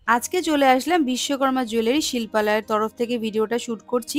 আজকে চলে আসলাম বিশ্বকর্মা জুয়েলারি শিল্পালয়ের তরফ থেকে ভিডিওটা শ্যুট করছি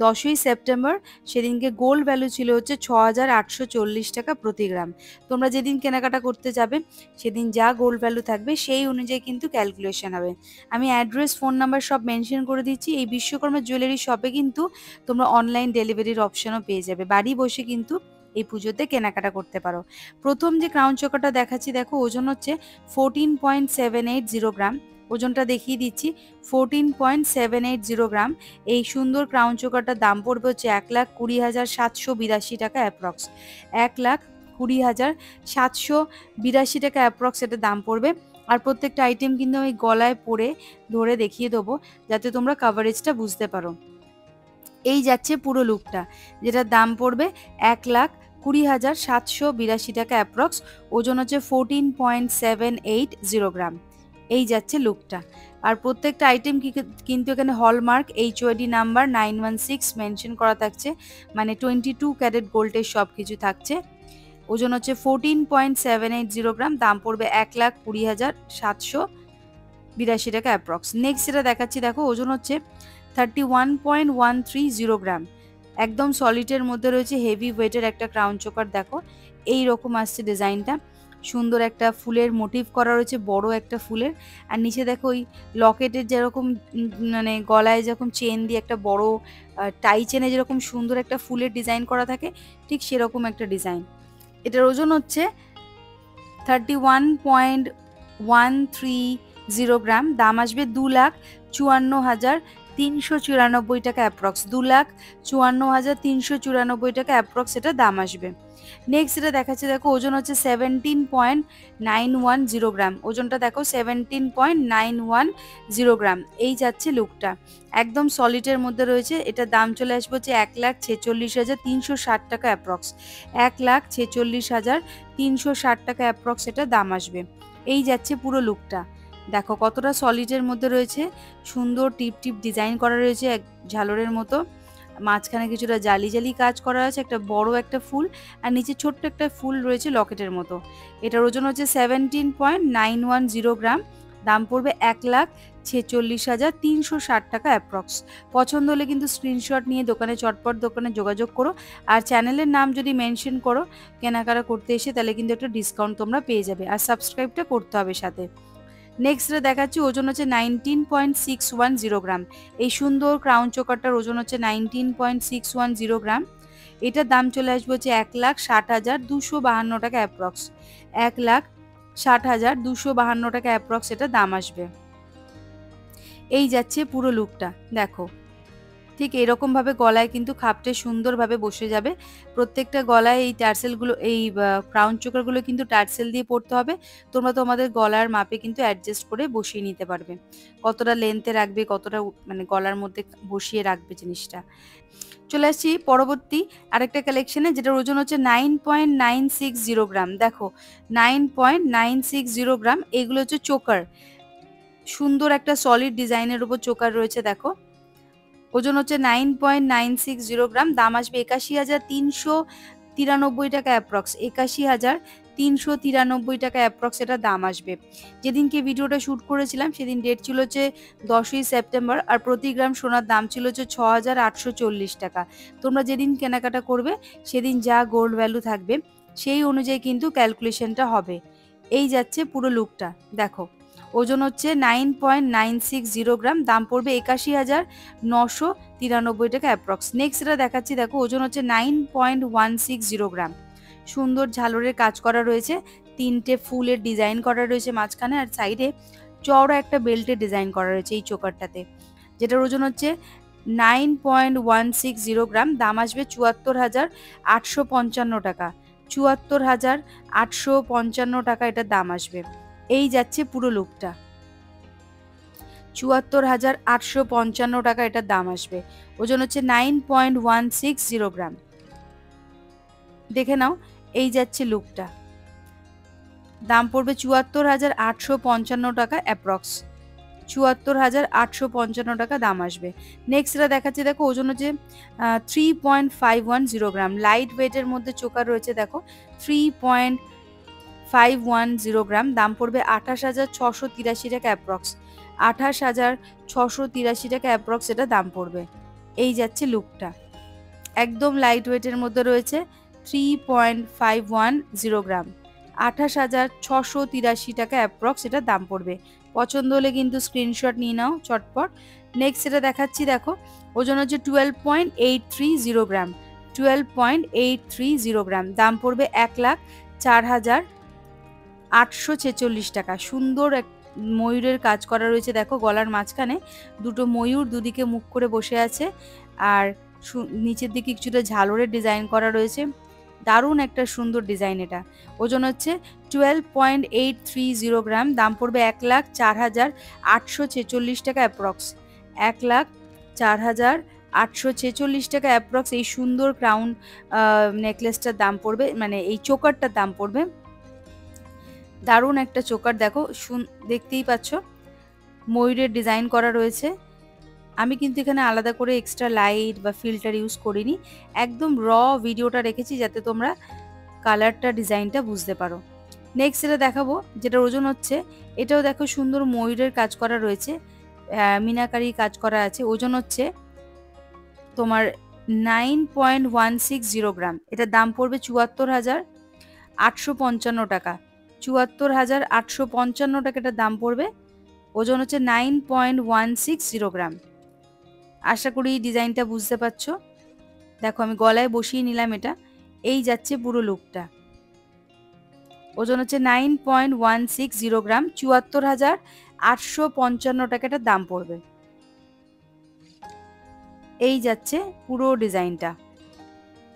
10ই সেপ্টেম্বর। সেদিনকে গোল্ড ভ্যালু ছিল হচ্ছে 6,840 টাকা প্রতি গ্রাম। তোমরা যেদিন কেনাকাটা করতে যাবে সেদিন যা গোল্ড ভ্যালু থাকবে সেই অনুযায়ী কিন্তু ক্যালকুলেশন হবে। আমি অ্যাড্রেস, ফোন নাম্বার সব মেনশন করে দিচ্ছি। এই বিশ্বকর্মা জুয়েলারি শপে কিন্তু তোমরা অনলাইন ডেলিভারির অপশনও পেয়ে যাবে। বাড়ি বসে কিন্তু এই পুজোতে কেনাকাটা করতে পারো। প্রথম যে ক্রাউন চোকারটা দেখাচ্ছি, দেখো ওজন হচ্ছে 14.780 গ্রাম। ওজনটা দেখিয়ে দিচ্ছি, 14.780 গ্রাম। এই সুন্দর ক্রাউন চোকারটার দাম পড়বে হচ্ছে 1,20,782 টাকা অ্যাপ্রক্স। 1,20,782 টাকা অ্যাপ্রক্স এটা দাম পড়বে। আর প্রত্যেকটা আইটেম কিন্তু আমি গলায় পরে ধরে দেখিয়ে দেবো যাতে তোমরা কাভারেজটা বুঝতে পারো। এই যাচ্ছে পুরো লুকটা, যেটার দাম পড়বে 1,20,782 টাকা অ্যাপ্রক্স। ওজন হচ্ছে 14.780 গ্রাম। এই যাচ্ছে লুকটা। আর প্রত্যেকটা আইটেম কিন্তু এখানে হলমার্ক HOD নাম্বার 916 মেনশন করা থাকছে, মানে 22 ক্যারেট গোল্ডের সব কিছু থাকছে। ওজন হচ্ছে 14.780 গ্রাম। দাম পড়বে 1,20,782 টাকা অ্যাপ্রক্স। নেক্সট যেটা দেখাচ্ছি, দেখো ওজন হচ্ছে 31.130 গ্রাম। একদম সলিডের মধ্যে রয়েছে, হেভি ওয়েটের একটা ক্রাউন চোকার। দেখো এই রকম আসছে ডিজাইনটা, সুন্দর একটা ফুলের মোটিভ করা রয়েছে, বড় একটা ফুলের। আর নিচে দেখো ওই লকেটের যেরকম মানে গলায় যখন চেন দিয়ে একটা বড় টাই চেনে যেরকম সুন্দর একটা ফুলের ডিজাইন করা থাকে, ঠিক সেরকম একটা ডিজাইন। এটার ওজন হচ্ছে 31.130 গ্রাম। দাম আসবে 2,54,394 টাকা অ্যাপ্রক্স। 2,54,394 টাকা অ্যাপ্রক্স এটা দাম আসবে। নেক্সট এটা দেখাচ্ছে, দেখো ওজন হচ্ছে 17.910 গ্রাম। ওজনটা দেখো 17.910 গ্রাম। এই যাচ্ছে লুকটা, একদম সলিডের মধ্যে রয়েছে। এটা দাম চলে আসবে হচ্ছে 1,46,360 টাকা অ্যাপ্রক্স। 1,46,360 টাকা অ্যাপ্রক্স এটা দাম আসবে। এই যাচ্ছে পুরো লুকটা, দেখো কতটা সলিডের মধ্যে রয়েছে, সুন্দর টিপ টিপ ডিজাইন করা রয়েছে এক ঝালরের মতো। মাঝখানে কিছুটা জালি জালি কাজ করা আছে, একটা বড় একটা ফুল, আর নিচে ছোট্ট একটা ফুল রয়েছে লকেটের মতো। এটার ওজন হচ্ছে 17.910 গ্রাম। দাম পড়বে 1,46,360 টাকা অ্যাপ্রক্স। পছন্দ হলে কিন্তু স্ক্রিনশট নিয়ে দোকানে চটপট দোকানে যোগাযোগ করো। আর চ্যানেলের নাম যদি মেনশন করো কেনাকাটা করতে এসে, তাহলে কিন্তু একটা ডিসকাউন্ট তোমরা পেয়ে যাবে। আর সাবস্ক্রাইবটা করতে হবে সাথে। নেক্সট দেখাচ্ছি, ওজন হচ্ছে 19.610 গ্রাম। এই সুন্দর ক্রাউন চোকারটার ওজন হচ্ছে 19.610 গ্রাম। এটার দাম চলে আসবে হচ্ছে 1,60,252 টাকা অ্যাপ্রক্স। 1,60,252 টাকা অ্যাপ্রক্স এটা দাম আসবে। এই যাচ্ছে পুরো লুকটা, দেখো ঠিক এরকমভাবে গলায় কিন্তু খাপটে সুন্দরভাবে বসে যাবে। প্রত্যেকটা গলায় এই টার্সেলগুলো, এই ক্রাউন চোকারগুলো কিন্তু টার্সেল দিয়ে পরতে হবে। তোমরা তোমাদের গলার মাপে কিন্তু অ্যাডজাস্ট করে বসিয়ে নিতে পারবে, কতটা লেন্থে রাখবে, কতটা মানে গলার মধ্যে বসিয়ে রাখবে জিনিসটা। চলে আসছি পরবর্তী আরেকটা কালেকশনে, যেটার ওজন হচ্ছে 9.960 গ্রাম। দেখো 9.960 গ্রাম। এগুলো হচ্ছে চোকার, সুন্দর একটা সলিড ডিজাইনের উপর চোকার রয়েছে। দেখো ওজন হচ্ছে 9.960 গ্রাম। দাম আসবে 81,393 টাকা অ্যাপ্রক্স। 81,393 টাকা অ্যাপ্রক্স এটা দাম আসবে। যেদিনকে ভিডিওটা শ্যুট করেছিলাম সেদিন ডেট ছিল হচ্ছে 10ই সেপ্টেম্বর, আর প্রতি গ্রাম সোনার দাম ছিল হচ্ছে 6,840 টাকা। তোমরা যেদিন কেনাকাটা করবে সেদিন যা গোল্ড ভ্যালু থাকবে সেই অনুযায়ী কিন্তু ক্যালকুলেশনটা হবে। এই যাচ্ছে পুরো লুকটা, দেখো ওজন হচ্ছে 9.960 গ্রাম। দাম পড়বে 81,993 টাকা অ্যাপ্রক্স। নেক্সট এটা দেখাচ্ছি, দেখো ওজন হচ্ছে 9.160 গ্রাম। সুন্দর ঝালরের কাজ করা রয়েছে, তিনটে ফুলের ডিজাইন করা রয়েছে মাঝখানে, আর সাইডে চওড়া একটা বেল্টের ডিজাইন করা রয়েছে এই চোকারটাতে, যেটার ওজন হচ্ছে 9.160 গ্রাম। দাম আসবে 74,855 টাকা। 74,855 টাকা এটা দাম আসবে। এই যাচ্ছে পুরো লুকটা, 74,855 টাকা এটার দাম আসবে। ওজন হচ্ছে 9.160 গ্রাম। দেখে নাও, এই যাচ্ছে লুকটা, দাম পড়বে 74,855 টাকা অ্যাপ্রক্স। 74,855 টাকা দাম আসবে। নেক্সট এটা দেখাচ্ছি, দেখো ওজন হচ্ছে 3.510 গ্রাম। লাইট ওয়েটের মধ্যে চোকার রয়েছে, দেখো 510 গ্রাম, দাম পড়বে 28,683 টাকা অ্যাপ্রক্স। 28,683 টাকা অ্যাপ্রক্স এটা দাম পড়বে। এই যাচ্ছে লুকটা, একদম লাইট ওয়েটের মধ্যে রয়েছে। 3.510 গ্রাম, 28,683 টাকা অ্যাপ্রক্স এটা দাম পড়বে। পছন্দ হলে কিন্তু স্ক্রিনশট নিয়ে নাও চটপট। নেক্সট এটা দেখাচ্ছি, দেখো ওজন হচ্ছে 12.830 গ্রাম, 12.830 গ্রাম, দাম পড়বে 1,04,846 টাকা। সুন্দর এক ময়ূরের কাজ করা রয়েছে, দেখো গলার মাঝখানে দুটো ময়ূর দুদিকে মুখ করে বসে আছে, আর নিচের দিকে কিছুটা ঝালরের ডিজাইন করা রয়েছে। দারুণ একটা সুন্দর ডিজাইন এটা। ওজন হচ্ছে 12.830 গ্রাম, দাম পড়বে 1,04,846 টাকা অ্যাপ্রক্স। 1,04,846 টাকা অ্যাপ্রক্স এই সুন্দর ক্রাউন নেকলেসটার দাম পড়বে, মানে এই চোকারটার দাম পড়বে। দারুণ একটা চোকার, দেখো দেখতেই পাচ্ছ ময়ূরের ডিজাইন করা রয়েছে। আমি কিন্তু এখানে আলাদা করে এক্সট্রা লাইট বা ফিল্টার ইউজ করিনি, একদম র ভিডিওটা রেখেছি যাতে তোমরা কালারটা ডিজাইনটা বুঝতে পারো। নেক্সট এটা দেখাবো, যেটার ওজন হচ্ছে, এটাও দেখো সুন্দর ময়ূরের কাজ করা রয়েছে, মিনাকারি কাজ করা আছে। ওজন হচ্ছে তোমার 9.160 গ্রাম, এটার দাম পড়বে 74,855 টাকা। 74,855 টাকা এটার দাম পড়বে। ওজন হচ্ছে 9.160 গ্রাম। আশা করি ডিজাইনটা বুঝতে পারছো। দেখো আমি গলায় বসিয়ে নিলাম এটা, এই যাচ্ছে পুরো লুকটা। ওজন হচ্ছে 9.160 গ্রাম, 74,855 টাকা এটার দাম পড়বে। এই যাচ্ছে পুরো ডিজাইনটা।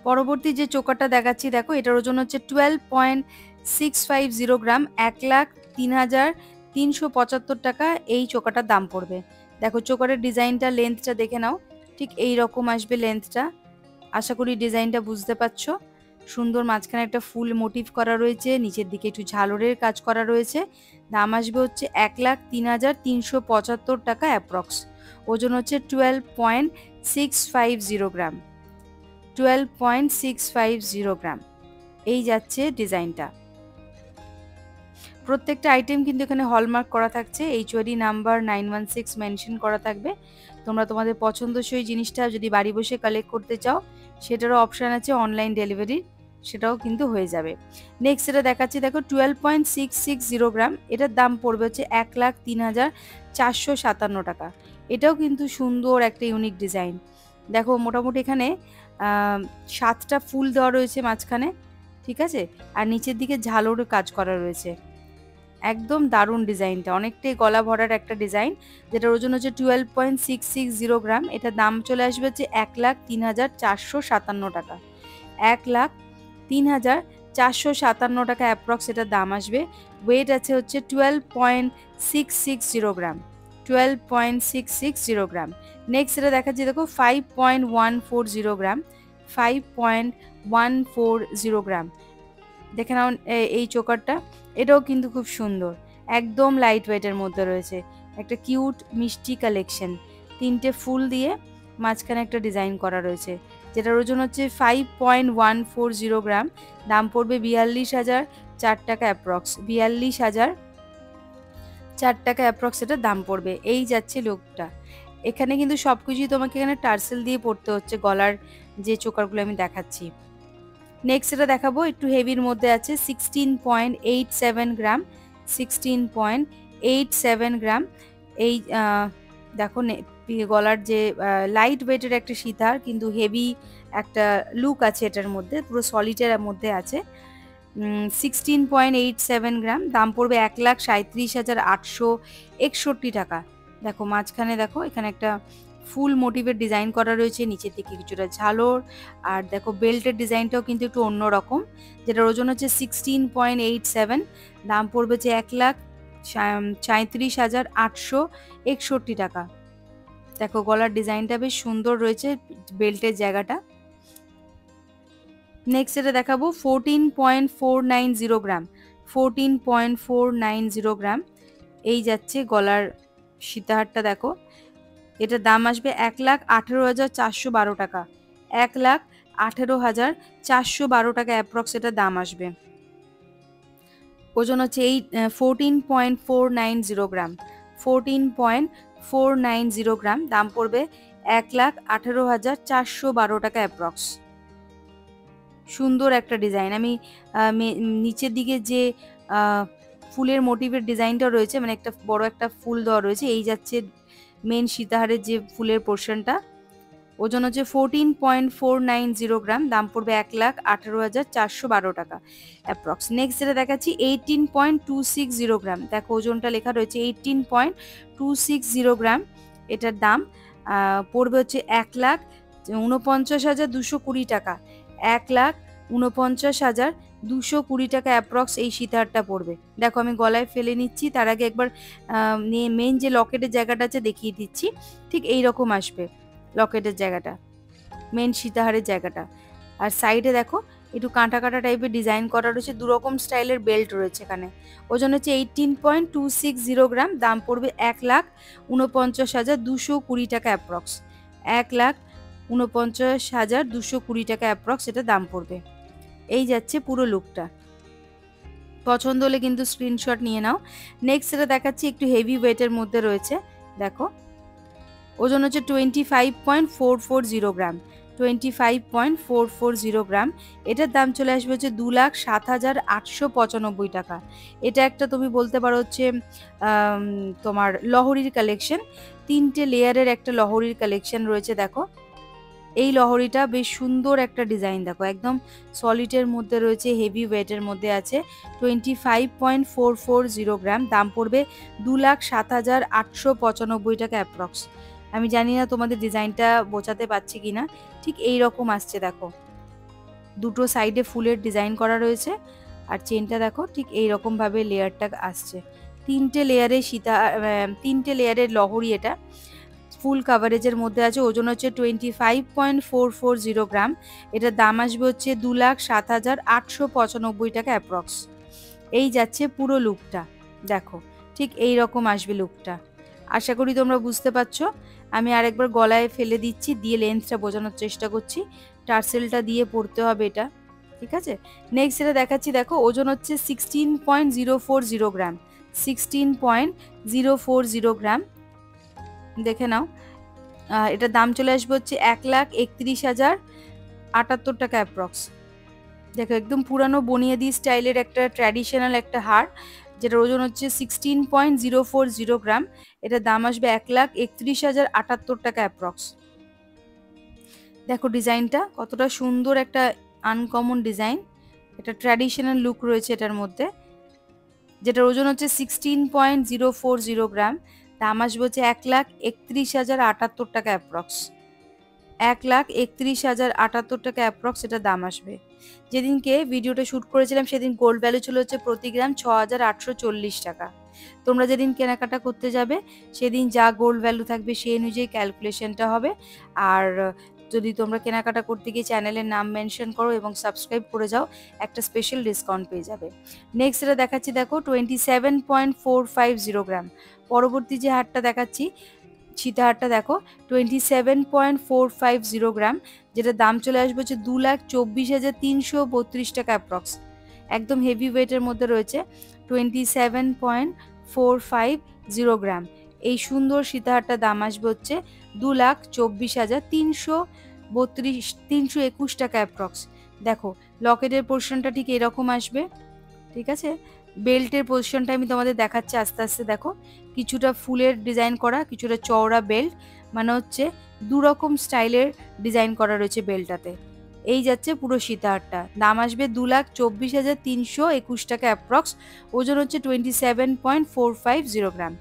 পরবর্তী যে চোকারটা দেখাচ্ছি, দেখো এটার ওজন হচ্ছে 12.650 গ্রাম, 1,03,375 টাকা এই চোকাটার দাম পড়বে। দেখো চোকারের ডিজাইনটা, লেন্থটা দেখে নাও, ঠিক এই রকম আসবে লেন্থটা। আশা করি ডিজাইনটা বুঝতে পারছো। সুন্দর মাঝখানে একটা ফুল মোটিভ করা রয়েছে, নিচের দিকে একটু ঝালরের কাজ করা রয়েছে। দাম আসবে হচ্ছে 1,03,375 টাকা অ্যাপ্রক্স। ওজন হচ্ছে 12.650 গ্রাম, 12.650 গ্রাম। এই যাচ্ছে ডিজাইনটা। প্রত্যেকটা আইটেম কিন্তু এখানে হলমার্ক করা থাকছে, HOD নাম্বার 916 মেনশন করা থাকবে। তোমরা তোমাদের পছন্দসই জিনিসটা যদি বাড়ি বসে কালেক্ট করতে চাও, সেটারও অপশান আছে অনলাইন ডেলিভারি, সেটাও কিন্তু হয়ে যাবে। নেক্সট এটা দেখাচ্ছি, দেখো 12.660 গ্রাম, এটার দাম পড়বে হচ্ছে 1,03,457 টাকা। এটাও কিন্তু সুন্দর একটা ইউনিক ডিজাইন। দেখো মোটামুটি এখানে 7টা ফুল দেওয়া রয়েছে মাঝখানে, ঠিক আছে, আর নিচের দিকে ঝালর কাজ করা রয়েছে। একদম দারুণ ডিজাইনটা, অনেকটাই গলা ভরার একটা ডিজাইন, যেটার ওজন হচ্ছে 12.660 গ্রাম। এটার দাম চলে আসবে হচ্ছে 1,03,457 টাকা। 1,03,457 টাকা অ্যাপ্রক্স এটার দাম আসবে। ওয়েট আছে হচ্ছে 12.660 গ্রাম, 12.660 গ্রাম। নেক্সট এটা দেখাচ্ছি, দেখো 5.140 গ্রাম, 5.140 গ্রাম। দেখে নাও এই চোকারটা, এটাও কিন্তু খুব সুন্দর, একদম লাইট ওয়েটের মধ্যে রয়েছে, একটা কিউট মিষ্টি কালেকশন। 3টে ফুল দিয়ে মাঝখানে একটা ডিজাইন করা রয়েছে, যেটার ওজন হচ্ছে 5.140 গ্রাম। দাম পড়বে 42,004 টাকা অ্যাপ্রক্স, 42,004 টাকা অ্যাপ্রক্স এটার দাম পড়বে। এই যাচ্ছে লুকটা। এখানে কিন্তু সব কিছুই তোমাকে এখানে টার্সেল দিয়ে পড়তে হচ্ছে, গলার যে চোকারগুলো আমি দেখাচ্ছি। নেক্সট এটা দেখাবো, একটু হেভির মধ্যে আছে, 16.87 গ্রাম, 16.87 গ্রাম। এই দেখো গলার যে লাইট ওয়েটের একটা সীতার, কিন্তু হেভি একটা লুক আছে এটার মধ্যে, পুরো সলিডের মধ্যে আছে। 16.87 গ্রাম, দাম পড়বে 1,37,861 টাকা। দেখো মাঝখানে দেখো এখানে একটা ফুল মোটিভের ডিজাইন করা রয়েছে, নিচের দিকে কিছুটা ঝালর, আর দেখো বেল্টের ডিজাইনটাও কিন্তু একটু অন্যরকম, যেটার ওজন হচ্ছে 16.87, দাম পড়বে যে 1,37,861 টাকা। দেখো গলার ডিজাইনটা বেশ সুন্দর রয়েছে, বেল্টের জায়গাটা। নেক্সট এটা দেখাবো 14.490 গ্রাম, 14.490 গ্রাম। এই যাচ্ছে গলার সীতাহারটা, দেখো এটার দাম আসবে 1,18,412 টাকা, 1,18,412 টাকা অ্যাপ্রক্স এটার দাম আসবে। ওজন হচ্ছে 14.490 গ্রাম, 14.490 গ্রাম, দাম পড়বে 1,18,412 টাকা অ্যাপ্রক্স। সুন্দর একটা ডিজাইন। আমি নিচের দিকে যে ফুলের মোটিভের ডিজাইনটা রয়েছে, মানে একটা বড় একটা ফুল দেওয়া রয়েছে, এই যাচ্ছে মেন সীতাহারের যে ফুলের পোর্শনটা। ওজন হচ্ছে 14.490 গ্রাম, দাম পড়বে 1,18,412 টাকা অ্যাপ্রক্স। নেক্সট যেটা দেখাচ্ছি 18.260 গ্রাম। দেখো ওজনটা লেখা রয়েছে 18.260 গ্রাম। এটার দাম পড়বে হচ্ছে 1,49,220 টাকা, 1,49,220 টাকা অ্যাপ্রক্স এই সীতাহারটা পড়বে। দেখো আমি গলায় ফেলে নিচ্ছি, তার আগে একবার মেন যে লকেটের জায়গাটা আছে দেখিয়ে দিচ্ছি। ঠিক এই রকম আসবে লকেটের জায়গাটা, মেন সীতাহারের জায়গাটা। আর সাইডে দেখো একটু কাঁটা কাঁটা টাইপের ডিজাইন করা রয়েছে, দুরকম স্টাইলের বেল্ট রয়েছে এখানে। ওজন হচ্ছে 18.260 গ্রাম, দাম পড়বে 1,49,220 টাকা অ্যাপ্রক্স, 1,49,220 টাকা অ্যাপ্রক্স এটা দাম পড়বে। এই যাচ্ছে পুরো লুকটা। পছন্দ হলে কিন্তু স্ক্রিনশট নিয়ে নাও। নেক্সট এটা দেখাচ্ছি একটু হেভি ওয়েটের মধ্যে রয়েছে। দেখো ওজন হচ্ছে 25.440 গ্রাম, 25.440 গ্রাম। এটার দাম চলে আসবে হচ্ছে 2,07,895 টাকা। এটা একটা তুমি বলতে পারো হচ্ছে তোমার লহরির কালেকশন, 3টে লেয়ারের একটা লহরির কালেকশন রয়েছে। দেখো এই লহরিটা বেশ সুন্দর একটা ডিজাইন, দেখো একদম সলিডের মধ্যে রয়েছে, হেভি ওয়েটের মধ্যে আছে। 25.440 গ্রাম, দাম পড়বে 2,07,895 টাকা অ্যাপ্রক্স। আমি জানি না তোমাদের ডিজাইনটা বোঝাতে পারছি কিনা, ঠিক এই রকম আসছে। দেখো দুটো সাইডে ফুলের ডিজাইন করা রয়েছে, আর চেনটা দেখো ঠিক এই রকম ভাবে লেয়ারটা আসছে। 3টে লেয়ারের লহরি, এটা ফুল কাভারেজের মধ্যে আছে। ওজন হচ্ছে 25.440 গ্রাম। এটার দাম আসবে হচ্ছে 2,07,895 টাকা অ্যাপ্রক্স। এই যাচ্ছে পুরো লুকটা। দেখো ঠিক এই রকম আসবে লুকটা। আশা করি তোমরা বুঝতে পারছো। আমি আরেকবার গলায় ফেলে দিচ্ছি, দিয়ে লেন্থটা বোঝানোর চেষ্টা করছি। টার্সেলটা দিয়ে পরতে হবে এটা, ঠিক আছে। নেক্সট এটা দেখাচ্ছি। দেখো ওজন হচ্ছে 16.040 গ্রাম, 16.040 গ্রাম। দেখে নাও। এটার দাম চলে আসবে হচ্ছে 1,31,078 টাকা অ্যাপ্রক্স। দেখো একদম পুরানো বনিয়াদি স্টাইলের একটা ট্র্যাডিশনাল একটা হার, যেটার ওজন হচ্ছে 16.040 গ্রাম। এটার দাম আসবে 1,31,078 টাকা অ্যাপ্রক্স। দেখো ডিজাইনটা কতটা সুন্দর, একটা আনকমন ডিজাইন, এটা ট্র্যাডিশনাল লুক রয়েছে এটার মধ্যে, যেটার ওজন হচ্ছে 16.040 গ্রাম। দাম আসবে হচ্ছে 1,31,078 টাকা অ্যাপ্রক্স, 1,31,078 টাকা অ্যাপ্রক্স এটা দাম আসবে। যেদিনকে ভিডিওটা শ্যুট করেছিলাম সেদিন গোল্ড ভ্যালু ছিল হচ্ছে প্রতি গ্রাম 6,840 টাকা। তোমরা যেদিন কেনাকাটা করতে যাবে সেদিন যা গোল্ড ভ্যালু থাকবে সেই অনুযায়ী ক্যালকুলেশনটা হবে। আর যদি তোমরা কেনাকাটা করতে গিয়ে চ্যানেলের নাম মেনশন করো এবং সাবস্ক্রাইব করে যাও, একটা স্পেশাল ডিসকাউন্ট পেয়ে যাবে। নেক্সট এটা দেখাচ্ছি। দেখো 27.450 গ্রাম। পরবর্তী যে হারটা দেখাচ্ছি সীতাহারটা দেখো 27.450 গ্রাম, যেটার দাম চলে আসবে হচ্ছে 2,24,332 টাকা অ্যাপ্রক্স। একদম হেভি ওয়েটের মধ্যে রয়েছে। 27.450 গ্রাম। এই সুন্দর সীতাহারটার দাম আসবে হচ্ছে 2,24,321 টাকা অ্যাপ্রক্স। দেখো লকেটের পোর্শনটা ঠিক এরকম আসবে, ঠিক আছে। বেল্টের পজিশনটা আমি তোমাদের দেখাচ্ছি আস্তে আস্তে। দেখো কিছুটা ফুলের ডিজাইন করা, কিছুটা চওড়া বেল্ট, মানে হচ্ছে দুরকম স্টাইলের ডিজাইন করা রয়েছে বেল্টটাতে। এই যাচ্ছে পুরো সীতাহারটা। দাম আসবে 2,24,321 টাকা অ্যাপ্রক্স। ওজন হচ্ছে 27.450 গ্রাম।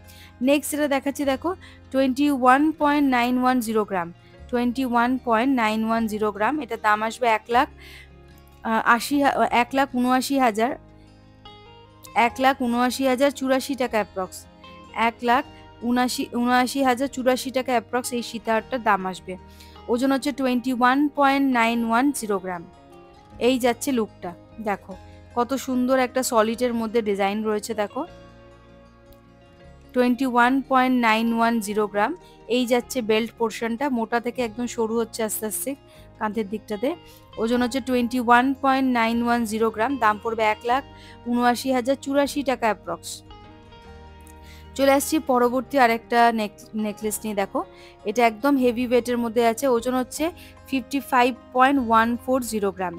নেক্সট এটা দেখাচ্ছি। দেখো 21.910 গ্রাম, 21.910 গ্রাম। এটা দাম আসবে 1,79,084 টাকা অ্যাপ্রক্স, 1,79,084 টাকা অ্যাপ্রক্স এই সীতাহারটার দাম আসবে। ওজন হচ্ছে 21.910 গ্রাম। এই যাচ্ছে লুকটা। দেখো কত সুন্দর একটা সলিডের মধ্যে ডিজাইন রয়েছে। দেখো 21.910 গ্রাম। এই যাচ্ছে বেল্ট পোর্শনটা, মোটা থেকে একদম সরু হচ্ছে আস্তে আস্তে, কাঁধের দিকটাতে। ওজন হচ্ছে 21.910 গ্রাম, দাম পড়বে 1,79,084 টাকা অ্যাপ্রক্স। চলে আসছি পরবর্তী আরেকটা নেকলেস নিয়ে। দেখো এটা একদম হেভি ওয়েটের মধ্যে আছে, ওজন হচ্ছে 55.140 গ্রাম।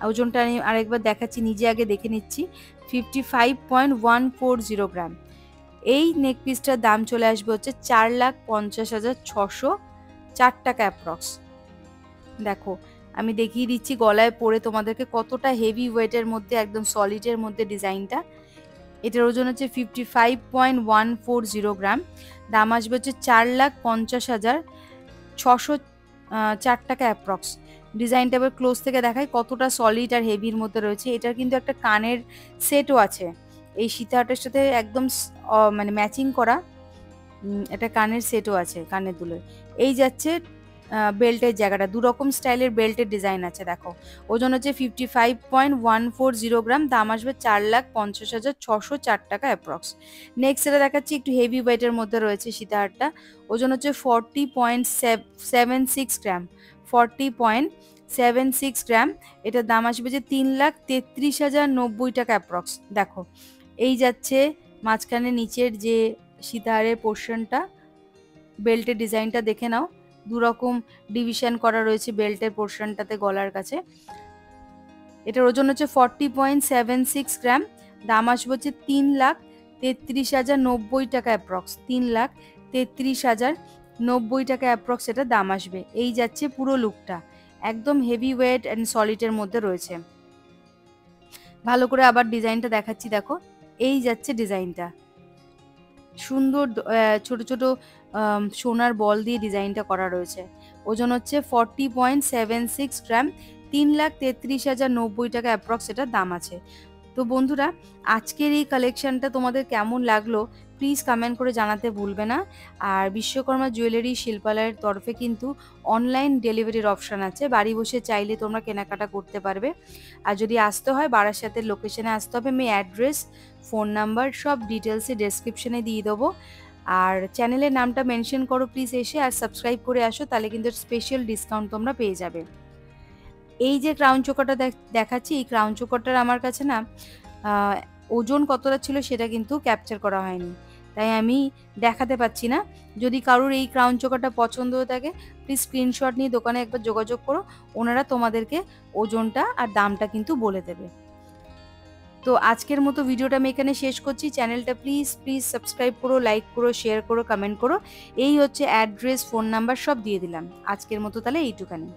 ওজনটা আমি আরেকবার দেখাচ্ছি, নিজে আগে দেখে নিচ্ছি। 55.140 গ্রাম। এই নেক পিসটার দাম চলে আসবে হচ্ছে 4,50,604 টাকা অ্যাপ্রক্স। দেখো আমি দেখিয়ে দিচ্ছি গলায় পরে তোমাদেরকে কতটা হেভি ওয়েটের মধ্যে, একদম সলিডের মধ্যে ডিজাইনটা। এটার ওজন হচ্ছে 55.140 গ্রাম, দাম আসবে হচ্ছে 4,50,604 টাকা অ্যাপ্রক্স। ডিজাইনটা এবার ক্লোজ থেকে দেখায় কতটা সলিড আর হেভির মধ্যে রয়েছে। এটার কিন্তু একটা কানের সেটও আছে এই সীতাহারটার সাথে, একদম মানে ম্যাচিং করা একটা কানের সেটও আছে, কানের দুলের। এই যাচ্ছে বেল্টের জায়গাটা, দুরকম স্টাইলের বেল্টের ডিজাইন আছে। দেখো ওজন হচ্ছে 55.140 গ্রাম, দাম আসবে 4,50,604 টাকা অ্যাপ্রক্স। নেক্সট এটা দেখাচ্ছি, একটু হেভি ওয়েটের মধ্যে রয়েছে সীতাহারটা। ওজন হচ্ছে 40.76 গ্রাম, 40.76 গ্রাম। এটার দাম আসবে যে 3,33,090 টাকা অ্যাপ্রক্স। দেখো এই যাচ্ছে মাঝখানে নিচের যে সীতাহারের পোর্শনটা, বেল্টের ডিজাইনটা দেখে নাও, দুরকম ডিভিশন করা রয়েছে বেল্টের পোর্শনটাতে গলার কাছে। এটার ওজন হচ্ছে 40.76 গ্রাম, দাম আসবে হচ্ছে 3,33,090 টাকা অ্যাপ্রক্স। 3,33,090 টাকা অ্যাপ্রক্স এটা দাম আসবে। এই যাচ্ছে পুরো লুকটা, একদম হেভি ওয়েট অ্যান্ড সলিডের মধ্যে রয়েছে। ভালো করে আবার ডিজাইনটা দেখাচ্ছি। দেখো এই যাচ্ছে ডিজাইনটা, সুন্দর ছোট ছোট সোনার বল দিয়ে ডিজাইনটা করা রয়েছে। ওজন হচ্ছে 40.76 গ্রাম, 3,33,090 টাকা অ্যাপ্রক্স এটা দাম আছে। তো বন্ধুরা আজকের এই কালেকশনটা তোমাদের কেমন লাগলো প্লিজ কমেন্ট করে জানাতে ভুলবে না। আর বিশ্বকর্মা জুয়েলারি শিল্পালয়ের তরফে কিন্তু অনলাইন ডেলিভারির অপশান আছে, বাড়ি বসে চাইলে তোমরা কেনাকাটা করতে পারবে। আর যদি আসতে হয় বারাসাতের লোকেশনে আসতে হবে, আমি অ্যাড্রেস, ফোন নাম্বার সব ডিটেলসে ডেসক্রিপশনে দিয়ে দেবো। আর চ্যানেলের নামটা মেনশন করো প্লিজ এসে, আর সাবস্ক্রাইব করে আসো, তাহলে কিন্তু স্পেশাল ডিসকাউন্ট তোমরা পেয়ে যাবে। এই যে ক্রাউন চোকারটা দেখাচ্ছি, এই ক্রাউন চোকারটার আমার কাছে না ওজন কতটা ছিল সেটা কিন্তু ক্যাপচার করা হয়নি, তাই আমি দেখাতে পাচ্ছি না। যদি কারোর এই ক্রাউন চোকারটা পছন্দ হয়ে থাকে প্লিজ স্ক্রিনশট নিয়ে দোকানে একবার যোগাযোগ করো, ওনারা তোমাদেরকে ওজনটা আর দামটা কিন্তু বলে দেবে। তো আজকের মতো ভিডিওটা আমি এখানে শেষ করছি। চ্যানেলটা প্লিজ প্লিজ সাবস্ক্রাইব করো, লাইক করো, শেয়ার করো, কমেন্ট করো। এই হচ্ছে অ্যাড্রেস, ফোন নাম্বার সব দিয়ে দিলাম। আজকের মতো তাহলে এইটুখানি।